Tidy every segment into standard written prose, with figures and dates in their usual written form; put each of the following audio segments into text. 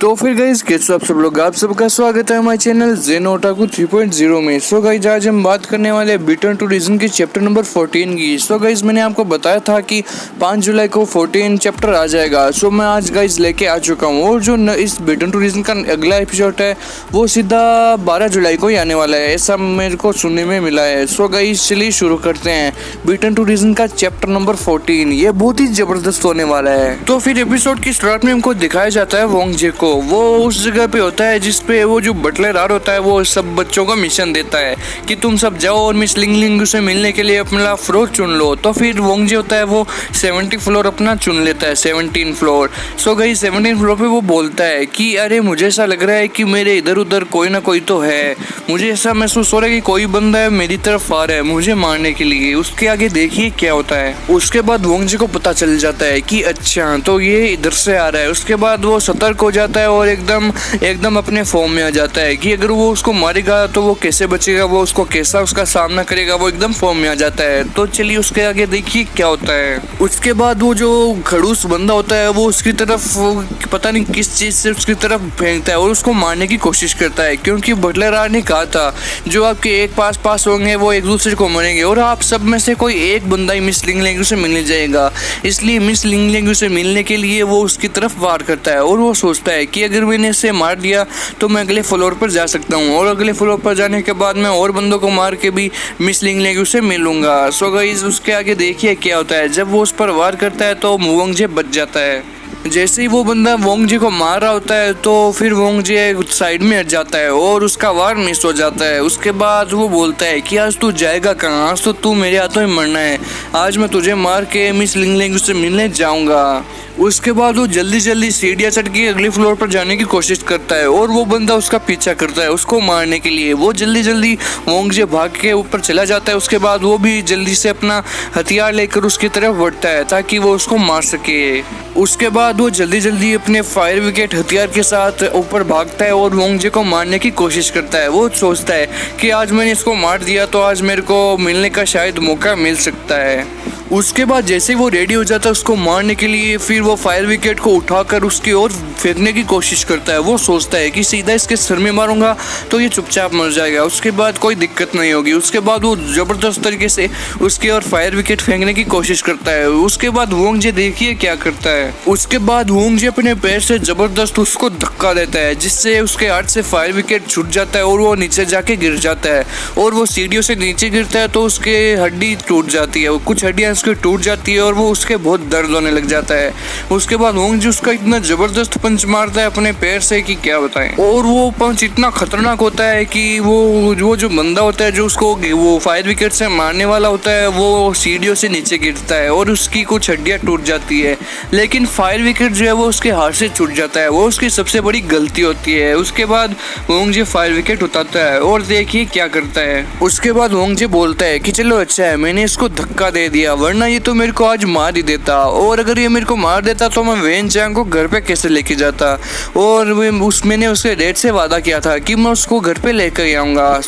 तो फिर गाइस कैसे आप सब लोग, आप सबका स्वागत है हमारे चैनल ज़ेन ओटाकू 3.0 में। सो गाइस आज हम बात करने वाले बिटर्न टू रीजन की चैप्टर नंबर 14 की। सो गाइस मैंने आपको बताया था कि 5 जुलाई को 14 चैप्टर आ जाएगा। सो मैं आज गाइस लेके आ चुका हूँ और जो इस बिटर्न टू रीजन का अगला एपिसोड है वो सीधा 12 जुलाई को ही आने वाला है, ऐसा मेरे को सुनने में मिला है। सो गाइस चलिए शुरू करते हैं बिटर्न टू रीजन का चैप्टर नंबर 14। ये बहुत ही जबरदस्त होने वाला है। तो फिर एपिसोड की स्टार्ट में हमको दिखाया जाता है वोंगजे को। वो उस जगह पे होता है जिसपे वो जो बटलर आर होता है वो सब बच्चों को मिशन देता है कि तुम सब जाओ और मिस लिंग लिंग से मिलने के लिए अपना फ्लोर चुन लो। तो फिर वोंगजे होता है वो 70 फ्लोर अपना चुन लेता है, 17 फ्लोर। सो गई 17 फ्लोर पे वो बोलता है कि अरे मुझे ऐसा लग रहा है कि मेरे इधर उधर कोई ना कोई तो है, मुझे ऐसा महसूस हो रहा है कि कोई बंदा है मेरी तरफ आ रहा है मुझे मारने के लिए। उसके आगे देखिए क्या होता है। उसके बाद वोंगजे को पता चल जाता है कि अच्छा तो ये इधर से आ रहा है। उसके बाद वो सतर्क हो जाता है और एकदम अपने फॉर्म में आ जाता है कि अगर वो उसको मारेगा तो वो कैसे बचेगा, वो उसको कैसा उसका सामना करेगा, वो एकदम फॉर्म में आ जाता है। तो चलिए उसके आगे देखिए क्या होता है। उसके बाद वो जो खड़ूस बंदा होता है वो उसकी तरफ पता नहीं किस चीज से उसकी तरफ फेंकता है और उसको मारने की कोशिश करता है, क्योंकि बटलर आर ने कहा था जो आपके एक पास होंगे वो एक दूसरे को मारेंगे और आप सब में से कोई एक बंदा ही मिस लिंग लिंग से मिलने जाएगा। इसलिए मिस लिंग लिंग से मिलने के लिए वो उसकी तरफ वार करता है और वो सोचता है कि अगर मैंने इसे मार दिया तो मैं अगले फ्लोर पर जा सकता हूँ और अगले फ्लोर पर जाने के बाद मैं और बंदों को मार के भी मिस लिंग लिंग से मिलूंगा। सो गाइस उसके आगे देखिए क्या होता है। जब वो उस पर वार करता है तो वोंगजे बच जाता है। जैसे ही वो बंदा वोंगजे को मार रहा होता है तो फिर वोंगजे साइड में हट जाता है और उसका वार मिस हो जाता है। उसके बाद वो बोलता है कि आज तू जाएगा कहाँ, आज तो तू मेरे हाथों में मरना है, आज मैं तुझे मार के मिस लिंग लिंग से मिलने जाऊंगा। उसके बाद वो जल्दी सीढ़ियाँ चढ़ के अगले फ्लोर पर जाने की कोशिश करता है और वो बंदा उसका पीछा करता है उसको मारने के लिए। वो जल्दी वोंगजे भाग के ऊपर चला जाता है। उसके बाद वो भी जल्दी से अपना हथियार लेकर उसकी तरफ बढ़ता है ताकि वो उसको मार सके। उसके बाद वो जल्दी अपने फायर विकेट हथियार के साथ ऊपर भागता है और वोंगजे को मारने की कोशिश करता है। वो सोचता है कि आज मैंने इसको मार दिया तो आज मेरे को मिलने का शायद मौका मिल सकता है। उसके बाद जैसे ही वो रेडी हो जाता है उसको मारने के लिए, फिर वो फायर विकेट को उठाकर उसकी ओर फेंकने की कोशिश करता है। वो सोचता है कि सीधा इसके सिर में मारूंगा तो ये चुपचाप मर जाएगा, उसके बाद कोई दिक्कत नहीं होगी। उसके बाद वो जबरदस्त तरीके से उसके ओर फायर विकेट फेंकने की कोशिश करता है। उसके बाद वोंगजे देखिए क्या करता है। उसके बाद वोंगजे अपने पैर से जबरदस्त उसको धक्का देता है जिससे उसके हाथ से फायर विकेट छूट जाता है और वो नीचे जाके गिर जाता है और वो सीढ़ियों से नीचे गिरता है तो उसके हड्डी टूट जाती है, कुछ हड्डियां उसकी टूट जाती है और वो उसके बहुत दर्द होने लग जाता है। उसके बाद वोंगजे उसका इतना जबरदस्त पंच मारता है अपने पैर से कि क्या बताएं। और वो पंच इतना खतरनाक होता है कि वो जो बंदा होता है जो उसको वो फायर विकेट से मारने वाला होता है वो सीढ़ियों से नीचे गिरता है और उसकी कुछ हड्डियां टूट जाती है, लेकिन फायर विकेट जो है वो उसके हाथ से छूट जाता है। वो उसकी सबसे बड़ी गलती होती है। उसके बाद वोंगजे फायर विकेट उठाता है और देखिए क्या करता है। उसके बाद वोंगजे बोलता है कि चलो अच्छा है मैंने इसको धक्का दे दिया, वरना ये तो मेरे को आज मार ही देता और अगर ये मेरे को मार देता तो मैं वेन चांग को घर पे कैसे लेके जाता। और मैंने उसके डैड से वादा किया था कि मैं उसको घर पे लेकर आऊँगा।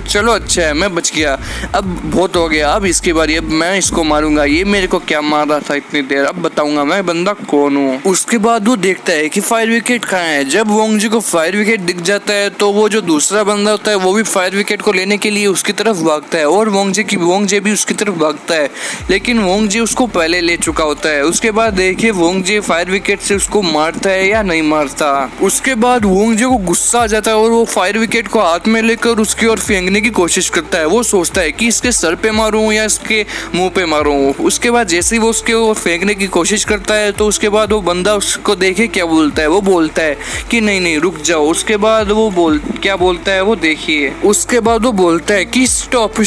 चलो अच्छा है मैं बच गया, अब बहुत हो गया, अब इसकी बारी, अब मैं इसको मारूंगा, ये मेरे को क्या मार रहा था इतनी देर, अब बताऊंगा मैं बंदा कौन हूँ। उसके बाद वो देखता है कि फायर विकेट कहाँ है। जब वोंगजे को फायर विकेट दिख जाता है तो वो जो दूसरा बंदा होता है वो भी फायर विकेट को लेने के लिए उसकी तरफ भागता है और वोंगजे भी उसकी तरफ भागता है, लेकिन वोंगजे उसको पहले ले चुका होता है। उसके बाद देखिए वोंगजे फायर विकेट से उसको मारता है या नहीं मारता। उसके बाद वोंगजे को गुस्सा आ जाता है और वो फायर विकेट को हाथ में लेकर उसकी ओर फेंकने की कोशिश करता है। वो सोचता है कि इसके सर पे मारूं या इसके मुंह पे मारूं। उसके बाद जैसे ही वो उसके ओर फेंकने की कोशिश करता है तो उसके बाद वो बंदा उसको देखे क्या बोलता है। वो बोलता है कि नहीं रुक जाओ। उसके बाद वो क्या बोलता है वो देखिए। उसके बाद वो बोलता है कि स्टॉप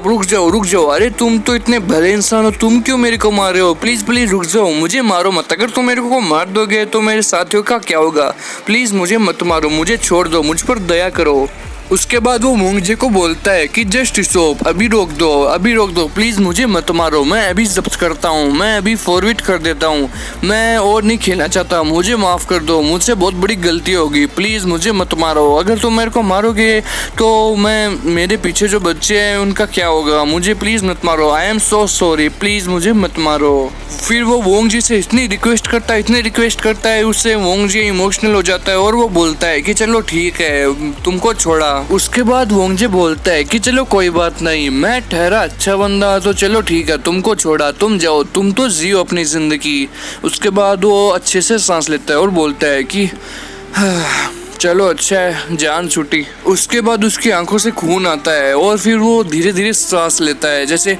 रुक जाओ, अरे तुम तो इतने भले इंसान हो, तुम क्यों मेरे को मार रहे हो, प्लीज रुक जाओ, मुझे मारो मत, अगर तुम मेरे को मार दोगे तो मेरे साथियों का क्या होगा, प्लीज मुझे मत मारो, मुझे छोड़ दो, मुझ पर दया करो। उसके बाद वो मोंगजे को बोलता है कि जस्ट स्टॉप, अभी रोक दो प्लीज, मुझे मत मारो, मैं अभी जब्त करता हूँ, मैं अभी फॉरवर्ड कर देता हूँ, मैं और नहीं खेलना चाहता, मुझे माफ कर दो, मुझसे बहुत बड़ी गलती होगी, प्लीज मुझे मत मारो, अगर तुम मेरे को मारोगे तो मेरे पीछे जो बच्चे हैं उनका क्या होगा, मुझे प्लीज मत मारो, I am so sorry, please मुझे मत मारो। फिर वो वोंगजी से इतनी रिक्वेस्ट करता है, उससे वोंगजी इमोशनल हो जाता है और वो बोलता है कि चलो ठीक है, तुमको छोड़ा। उसके बाद वोंगजी बोलता है कि चलो कोई बात नहीं, मैं ठहरा अच्छा बंदा, तो चलो ठीक है, तुमको छोड़ा, तुम जाओ, तुम तो जियो अपनी जिंदगी। उसके बाद वो अच्छे से सांस लेता है और बोलता है कि चलो अच्छा है, जान छूटी। उसके बाद उसकी आंखों से खून आता है और फिर वो धीरे धीरे सांस लेता है जैसे,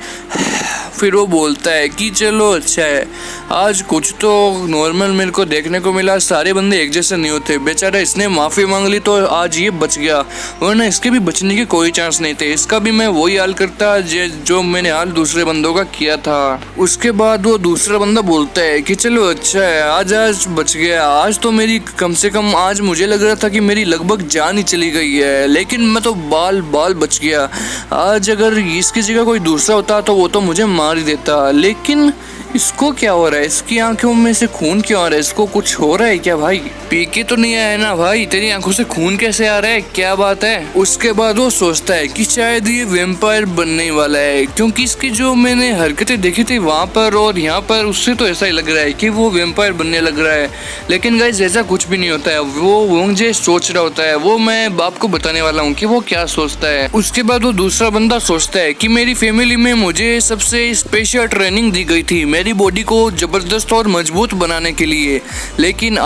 फिर वो बोलता है कि चलो अच्छा है, आज कुछ तो नॉर्मल मेरे को देखने को मिला, सारे बंदे एक जैसे नहीं होते, बेचारा इसने माफ़ी मांग ली तो आज ये बच गया, वरना इसके भी बचने के कोई चांस नहीं थे, इसका भी मैं वही हाल करता जो मैंने हाल दूसरे बंदों का किया था। उसके बाद वो दूसरा बंदा बोलता है कि चलो अच्छा है, आज बच गया, आज तो मेरी कम से कम, आज मुझे लग रहा था कि मेरी लगभग जान ही चली गई है, लेकिन मैं तो बाल बच गया, आज अगर इसकी जगह कोई दूसरा होता तो वो तो मुझे मार ही देता, लेकिन इसको क्या हो रहा है, इसकी आंखों में से खून क्यों आ रहा है, इसको कुछ हो रहा है क्या भाई, पी के तो नहीं आया ना भाई, तेरी आंखों से खून कैसे आ रहा है, क्या बात है। उसके बाद वो सोचता है कि शायद ये वेम्पायर बनने वाला है, क्योंकि इसकी जो मैंने हरकतें देखी थी वहाँ पर और यहाँ पर, उससे तो ऐसा ही लग रहा है कि वो वेम्पायर बनने लग रहा है, लेकिन गाइस ऐसा कुछ भी नहीं होता है, वो वोंगजे सोच रहा होता है, वो मैं बाप को बताने वाला हूँ कि वो क्या सोचता है। उसके बाद वो दूसरा बंदा सोचता है कि मेरी फैमिली में मुझे सबसे स्पेशल ट्रेनिंग दी गई थी मेरी बॉडी को जबरदस्त और मजबूत बनाने के लिए, लेकिन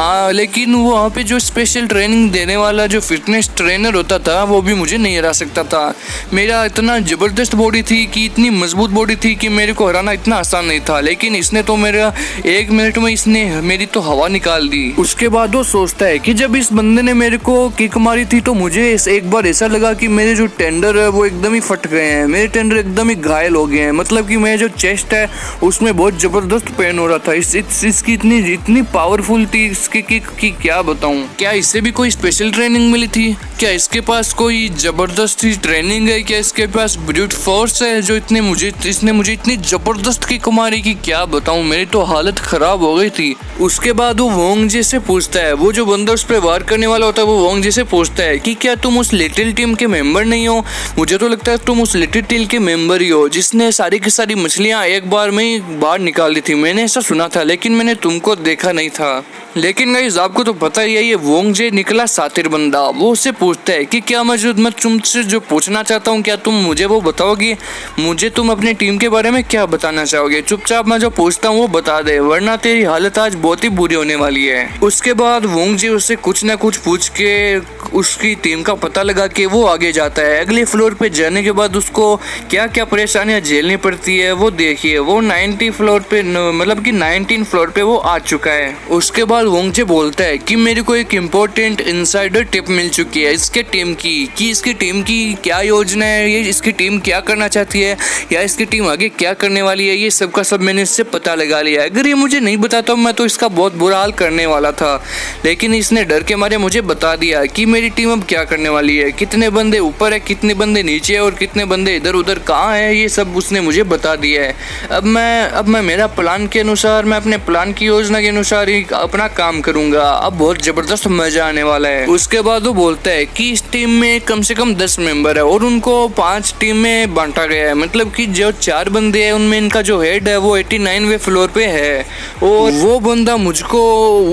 वो वहाँ पे जो स्पेशल ट्रेनिंग देने वाला जो फिटनेस ट्रेनर होता था वो भी मुझे नहीं हरा सकता था, मेरा इतना जबरदस्त बॉडी थी कि इतनी मजबूत बॉडी थी कि मेरे को हराना इतना आसान नहीं था, लेकिन इसने तो मेरा 1 मिनट में इसने मेरी तो हवा निकाल दी। उसके बाद वो सोचता है कि जब इस बंदे ने मेरे को किक मारी थी तो मुझे एक बार ऐसा लगा कि मेरे जो टेंडर है वो एकदम ही फट गए हैं, मेरे टेंडर एकदम ही घायल हो गए हैं, मतलब कि मेरा जो चेस्ट है उसमें बहुत जबरदस्त पेन हो रहा था, इसकी इतनी पावरफुल थी इसकी कि क्या बताऊं। क्या इससे भी कोई स्पेशल ट्रेनिंग मिली थी, क्या इसके पास कोई जबरदस्त ट्रेनिंग है, क्या इसके पास ब्रूट फोर्स है जो इसने मुझे इतनी जबरदस्त किक मारी कि क्या बताऊं, मेरी तो हालत खराब हो गई थी। उसके बाद वो वोंगजे से पूछता है, वो जो बंदा उस पर वार करने वाला होता है वो वोंगजे से पूछता है कि क्या तुम उस लिटिल टीम के मेंबर नहीं हो, मुझे तो लगता है तुम उस लिटिल टीम के मेंबर ही हो जिसने सारी की सारी मछलियां एक बार में ही बाहर निकाल दी थी, मैंने ऐसा सुना था, लेकिन मैंने तुमको देखा नहीं था। लेकिन गाइस आपको तो पता ही है ये वोंगजे निकला सातिर बंदा, वो उससे पूछता है कि क्या मैं तुमसे जो पूछना चाहता हूँ क्या तुम मुझे वो बताओगे, मुझे तुम अपनी टीम के बारे में क्या बताना चाहोगे, चुपचाप मैं जो पूछता हूँ वो बता दे, वरना तेरी हालत आज बहुत ही बुरी होने वाली है। उसके बाद वोंगजे उससे कुछ ना कुछ पूछ के उसकी टीम का पता लगा के वो आगे जाता है। अगले फ्लोर पे जाने के बाद उसको क्या क्या परेशानियां झेलनी पड़ती है वो देखिए, वो 90 फ्लोर पे मतलब कि 19 फ्लोर पे वो आ चुका है। उसके बाद वोंगजे बोलता है कि मेरे को एक इम्पोर्टेंट इनसाइडर टिप मिल चुकी है इसके टीम की, कि इसकी टीम की क्या योजना है, ये इसकी टीम क्या करना चाहती है या इसकी टीम आगे क्या करने वाली है, ये सब का सब मैंने इससे पता लगा लिया है। अगर ये मुझे नहीं बताता मैं तो इसका बहुत बुरा हाल करने वाला था, लेकिन इसने डर के मारे मुझे बता दिया कि मेरी टीम अब क्या करने वाली है, कितने बंदे ऊपर है, कितने बंदे नीचे है और कितने बंदे इधर उधर कहाँ है, ये सब उसने मुझे बता दिया है। अब मैं मेरा प्लान के अनुसार, मैं अपने प्लान की योजना के अनुसार ही अपना काम करूंगा, अब बहुत जबरदस्त मजा आने वाला है। उसके बाद वो बोलता है कि इस टीम में कम से कम 10 मेंबर है और उनको 5 टीम में बांटा गया है, मतलब कि जो 4 बंदे हैं उनमें इनका जो हेड है वो 89वें फ्लोर पे है और वो बंदा मुझको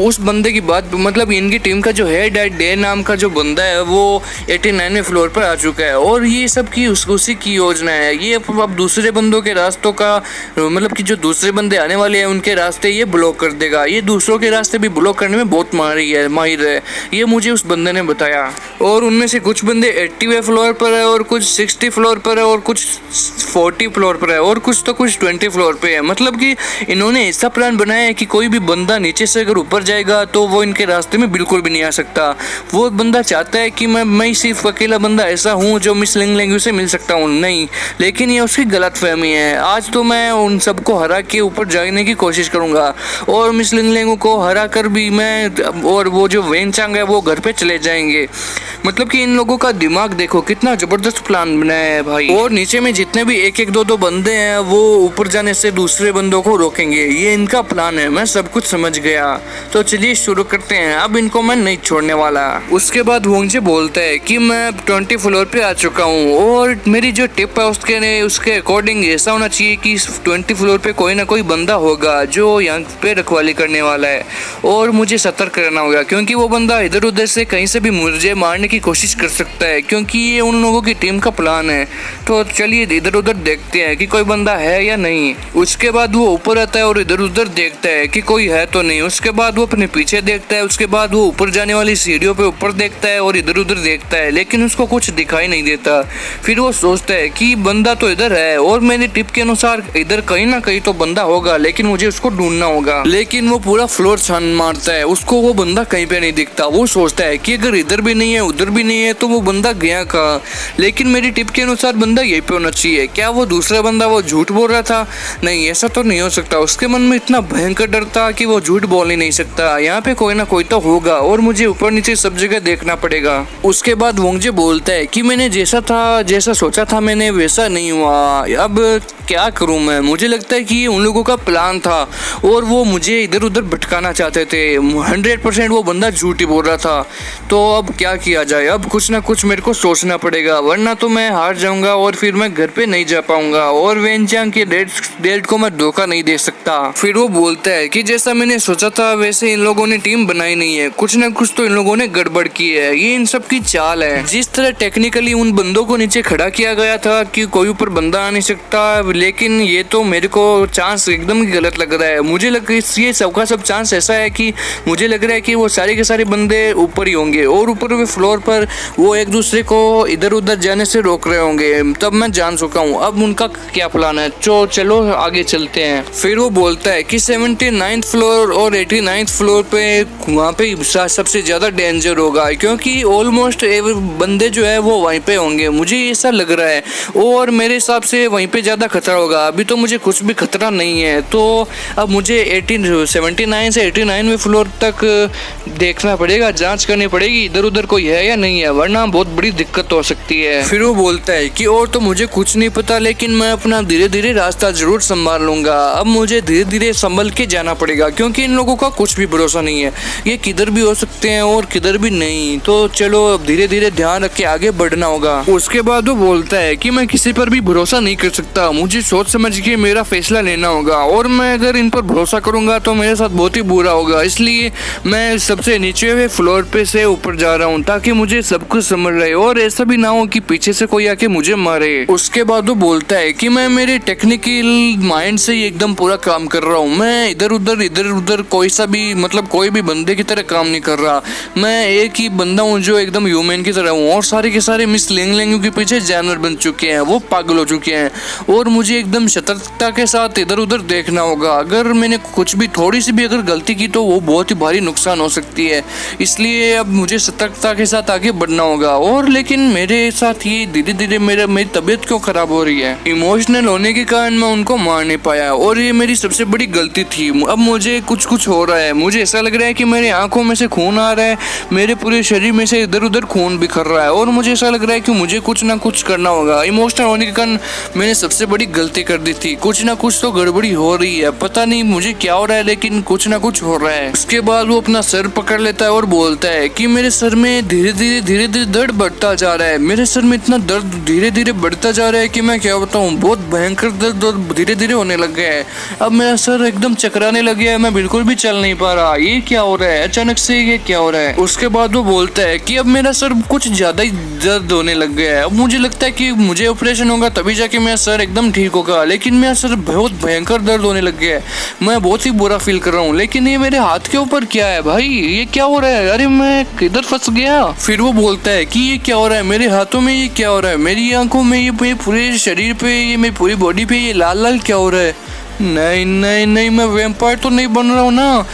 उस बंदे की बात, मतलब इनकी टीम का जो हेड है डे नाम का जो बंदा है वो 89वें फ्लोर पर आ चुका है और ये सब की उसी की योजना है। ये अब दूसरे बंदों के रास्तों का, मतलब कि जो दूसरे बंदे आने वाले हैं उनके रास्ते ये ब्लॉक कर देगा, ये दूसरों के रास्ते भी ब्लॉक करने में बहुत माहिर है, ये मुझे उस बंदे ने बताया। और उनमें से कुछ बंदे 80वें फ्लोर पर है और कुछ 60 फ्लोर पर है और कुछ 40 फ्लोर पर है और कुछ 20 फ्लोर पे है, मतलब कि इन्होंने ऐसा प्लान बनाया है कि कोई भी बंदा नीचे से अगर ऊपर जाएगा तो वो इनके रास्ते में बिल्कुल भी नहीं आ सकता। वो बंदा चाहता है कि मैं सिर्फ अकेला बंदा ऐसा हूँ जो मिस लिंग लैंग्वेज से मिल सकता हूँ, नहीं, लेकिन ये उसकी गलत फहमी है। आज तो मैं उन सबको हरा के ऊपर जाने की कोशिश करूंगा और मिस लिंग लैंग्वेज को हरा कर भी मैं और वो जो वेन चांग है वो घर पे चले जाएंगे। मतलब कि इन लोगों का दिमाग देखो कितना जबरदस्त प्लान बनाया है भाई। और नीचे में जितने भी एक एक दो बंदे हैं वो ऊपर जाने से दूसरे बंदों को रोकेंगे, ये इनका प्लान है। मैं सब कुछ समझ गया, तो चलिए शुरू करते हैं। अब इनको मैं नहीं छोड़ने वाला। उसके बाद वोंगजे बोलता है कि मैं 20 फ्लोर पे आ चुका हूँ और मेरी जो टिप है उसके अकॉर्डिंग ऐसा होना चाहिए कि 20 फ्लोर पे कोई ना कोई बंदा होगा जो यहाँ पे रखवाली करने वाला है और मुझे सतर्क रहना होगा, क्योंकि वो बंदा इधर उधर से कहीं से भी मुझे मारने की कोशिश कर सकता है, क्योंकि ये उन लोगों की टीम का प्लान है। तो चलिए इधर उधर देखते हैं कि कोई बंदा है या नहीं। उसके बाद वो ऊपर आता है और इधर उधर देखता है कि कोई है तो नहीं। उसके बाद वो अपने पीछे देखता है, उसके बाद वो ऊपर जाने वाली सीढ़ियों पे ऊपर देखता है और इधर उधर देखता है, लेकिन उसको कुछ दिखाई नहीं देता। फिर वो सोचता है कि बंदा तो इधर है और मेरी टिप के अनुसार इधर कहीं ना कहीं तो बंदा होगा, लेकिन मुझे उसको ढूंढना होगा। लेकिन वो पूरा फ्लोर छान मारता है, उसको वो बंदा कहीं पे नहीं दिखता। वो सोचता है कि अगर इधर भी नहीं है उधर भी नहीं है तो वो बंदा गया कहाँ। लेकिन मेरी टिप के अनुसार बंदा यहीं पे होना चाहिए। क्या वो दूसरा बंदा वो झूठ बोल रहा था? नहीं, ऐसा तो नहीं हो सकता। उसके मन में इतना भयंकर डर था कि वो झूठ बोल ही नहीं सकता। यहाँ पे कोई ना कोई तो होगा और मुझे ऊपर नीचे सब जगह देखना पड़ेगा। उसके बाद वोंगजे बोलता है कि मैंने जैसा सोचा था मैंने वैसा नहीं हुआ। अब क्या करूं मैं? मुझे लगता है कि ये उन लोगों का प्लान था और वो मुझे इधर उधर भटकाना चाहते थे। 100% वो बंदा झूठ ही बोल रहा था। तो अब क्या किया जाए? अब कुछ ना कुछ मेरे को सोचना पड़ेगा, वरना तो मैं हार जाऊंगा और फिर मैं घर पे नहीं जा पाऊंगा और वेनचांग के डेट को मैं धोखा नहीं दे सकता। फिर वो बोलता है कि जैसा मैंने सोचा था वैसे इन लोगों ने टीम बनाई नहीं है, कुछ ना कुछ तो इन लोगों ने गड़बड़ की है। ये इन सब की चाल है। जिस तरह टेक्निकली उन बंदों को नीचे खड़ा किया गया था कि कोई ऊपर बंदा आ नहीं सकता, लेकिन ये तो मेरे को चांस एकदम ही गलत लग रहा है। मुझे लग ये सबका सब चांस ऐसा है कि मुझे लग रहा है कि वो सारे के सारे बंदे ऊपर ही होंगे और ऊपर के फ्लोर पर वो एक दूसरे को इधर उधर जाने से रोक रहे होंगे। तब मैं जान चुका हूँ अब उनका क्या प्लान है। तो चलो आगे चलते हैं। फिर वो बोलता है कि 79th फ्लोर और 89th फ्लोर पे वहाँ पे सबसे ज्यादा डेंजर होगा, क्योंकि ऑलमोस्ट बंदे जो है वो वहीं पे होंगे, मुझे ऐसा लग रहा है। और मेरे हिसाब से वहीं पे ज्यादा खतरा होगा। अभी तो मुझे कुछ भी खतरा नहीं है, तो अब मुझे 79 से 89वें फ्लोर तक देखना पड़ेगा, जांच करनी पड़ेगी इधर उधर कोई है या नहीं है, वरना बहुत बड़ी दिक्कत हो सकती है। फिर वो बोलता है कि और तो मुझे कुछ नहीं पता, लेकिन मैं अपना धीरे धीरे रास्ता जरूर संभाल लूंगा। अब मुझे धीरे धीरे संभल के जाना पड़ेगा, क्योंकि इन लोगों का कुछ भी भरोसा नहीं है। ये किधर भी हो सकते हैं और किधर भी नहीं। तो चलो अब धीरे धीरे ध्यान रख के आगे बढ़ना होगा। उसके बाद वो बोलता है कि मैं किसी पर भी भरोसा नहीं कर सकता, मुझे सोच समझ के मेरा फैसला लेना होगा और मैं अगर इन पर भरोसा करूंगा तो मेरे साथ बहुत ही बुरा होगा। इसलिए मैं सबसे नीचे फ्लोर पे से ऊपर जा रहा हूँ ताकि मुझे सब कुछ समझ रहे और ऐसा भी ना हो कि पीछे से कोई आके मुझे मारे। उसके बाद वो बोलता है कि मैं मेरे टेक्निकल माइंड से ही एकदम पूरा काम कर रहा हूँ। मैं इधर उधर कोई सा भी मतलब कोई भी बंदे की तरह काम नहीं कर रहा। मैं एक ही बंदा हूँ जो एकदम ह्यूमन की तरह हूँ और सारे के सारे मिस लेंग के पीछे जानवर बन चुके हैं, वो पागल हो चुके हैं और मुझे एकदम सतर्कता के साथ इधर उधर देखना होगा। अगर मैंने कुछ भी थोड़ी सी भी अगर गलती की तो वो बहुत ही भारी नुकसान हो सकती है। इसलिए अब मुझे सतर्कता के साथ आगे बढ़ना होगा। और लेकिन मेरे साथ ये धीरे धीरे मेरी तबीयत क्यों खराब हो रही है? इमोशनल होने के कारण मैं उनको मार नहीं पाया और ये मेरी सबसे बड़ी गलती थी। अब मुझे कुछ हो रहा है, मुझे ऐसा लग रहा है कि मेरी आंखों में से खून आ रहा है, मेरे पूरे शरीर में से इधर उधर खून बिखर रहा है और मुझे ऐसा लग रहा है कि मुझे कुछ ना कुछ करना होगा। इमोशनल होने के कारण मैंने सबसे बड़ी गलती कर दी थी। कुछ ना कुछ तो गड़बड़ी हो रही है, पता नहीं मुझे क्या हो रहा है, लेकिन कुछ ना कुछ हो रहा है। उसके बाद वो अपना सर पकड़ लेता है और बोलता है कि मेरे सर में धीरे धीरे दर्द बढ़ता जा रहा है। मेरे सर में इतना दर्द धीरे धीरे बढ़ता जा रहा है कि मैं क्या बताऊं, बहुत भयंकर दर्द धीरे धीरे होने लग गया है। अब मेरा सर एकदम चकराने लग गया है, मैं बिल्कुल भी चल नहीं पा रहा। ये क्या हो रहा है? अचानक से ये क्या हो रहा है? उसके बाद वो बोलता है कि अब मेरा सर कुछ ज्यादा ही दर्द होने लग गया है। अब मुझे लगता है कि मुझे ऑपरेशन होगा तभी जाके मेरा सर एकदम ठीक होगा, लेकिन मेरा सर बहुत भयंकर दर्द होने लग गया है। मैं बहुत ही बुरा फील कर रहा हूँ। लेकिन ये मेरे हाथ के ऊपर क्या है भाई? ये क्या हो रहा है? अरे मैं किधर फंस गया? फिर वो बोलता है कि ये क्या हो रहा है? मेरे हाथों में ये क्या हो रहा है? मेरी आंखों में ये पूरे शरीर पे, ये मेरी पूरी बॉडी पे ये लाल लाल क्या हो रहा है? नहीं नहीं नहीं, मैं वैम्पायर तो नहीं बन रहा हूँ ना।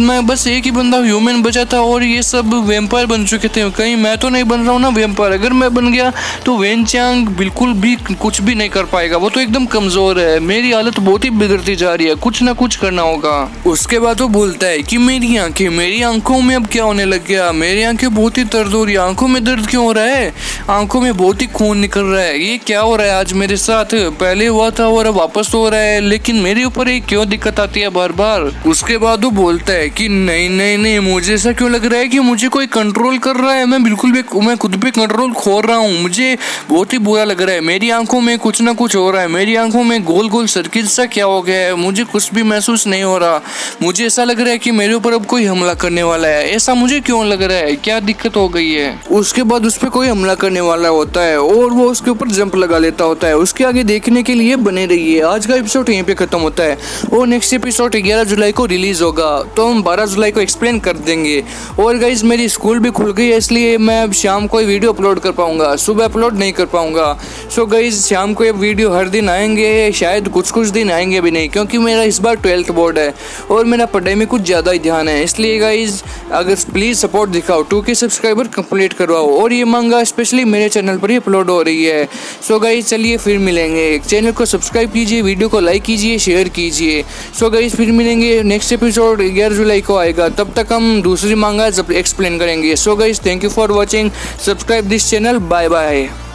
मैं बस एक ही बंदा ह्यूमन बचा था और ये सब वैम्पायर बन चुके थे। कहीं मैं तो नहीं बन रहा हूँ ना वैम्पायर। अगर मैं बन गया तो वेनचांग बिल्कुल भी कुछ भी नहीं कर पाएगा, वो तो एकदम कमजोर है। मेरी हालत बहुत ही बिगड़ती जा रही है, कुछ ना कुछ करना होगा। उसके बाद वो बोलता है कि मेरी आंखों में अब क्या होने लग गया। मेरी आंखें बहुत ही दर्द हो रही है। आंखों में दर्द क्यों हो रहा है? आंखों में बहुत ही खून निकल रहा है। ये क्या हो रहा है आज मेरे साथ? पहले हुआ था और अब वापस हो रहा है, लेकिन मेरे ऊपर ये क्यों दिक्कत आती है बार बार? उसके बाद वो बोलता है कि नहीं नहीं नहीं, मुझे ऐसा क्यों लग रहा है कि मुझे कोई कंट्रोल कर रहा है। मैं खुद पे कंट्रोल खो रहा हूँ। मुझे बहुत ही बुरा लग रहा है। मेरी आंखों में कुछ ना कुछ हो रहा है। मेरी आंखों में गोल गोल सर्किल सा क्या हो गया है? मुझे कुछ भी महसूस नहीं हो रहा। मुझे ऐसा लग रहा है कि मेरे ऊपर अब कोई हमला करने वाला है। ऐसा मुझे क्यों लग रहा है? क्या दिक्कत हो गई है? उसके बाद उस पर कोई हमला करने वाला होता है और वो उसके ऊपर जंप लगा लेता होता है। उसके आगे देखने के लिए बने रहिए। आज का एपिसोड यहीं पे खत्म होता है और नेक्स्ट एपिसोड 11 जुलाई को रिलीज होगा, तो हम 12 जुलाई को एक्सप्लेन कर देंगे। और गाइज मेरी स्कूल भी खुल गई है, इसलिए मैं अब शाम को वीडियो अपलोड कर पाऊंगा, सुबह अपलोड नहीं कर पाऊंगा। सो गाइज शाम को ये वीडियो हर दिन आएंगे, शायद कुछ दिन आएंगे भी नहीं, क्योंकि मेरा इस बार 12th बोर्ड है और मेरा पढ़ाई में कुछ ज़्यादा ही ध्यान है। इसलिए गाइज अगर प्लीज़ सपोर्ट दिखाओ, 2K सब्सक्राइबर कंप्लीट करवाओ। और ये मांगा स्पेशली मेरे चैनल पर ही अपलोड हो रही है। सो गाइज चलिए फिर मिलेंगे। चैनल को सब्सक्राइब कीजिए, वीडियो को लाइक कीजिए, शेयर कीजिए। सो गाइज फिर मिलेंगे। नेक्स्ट एपिसोड 11 जुलाई को आएगा, तब तक हम दूसरी मांगा एक्सप्लेन करेंगे। So guys thank you for watching, subscribe this channel, bye bye.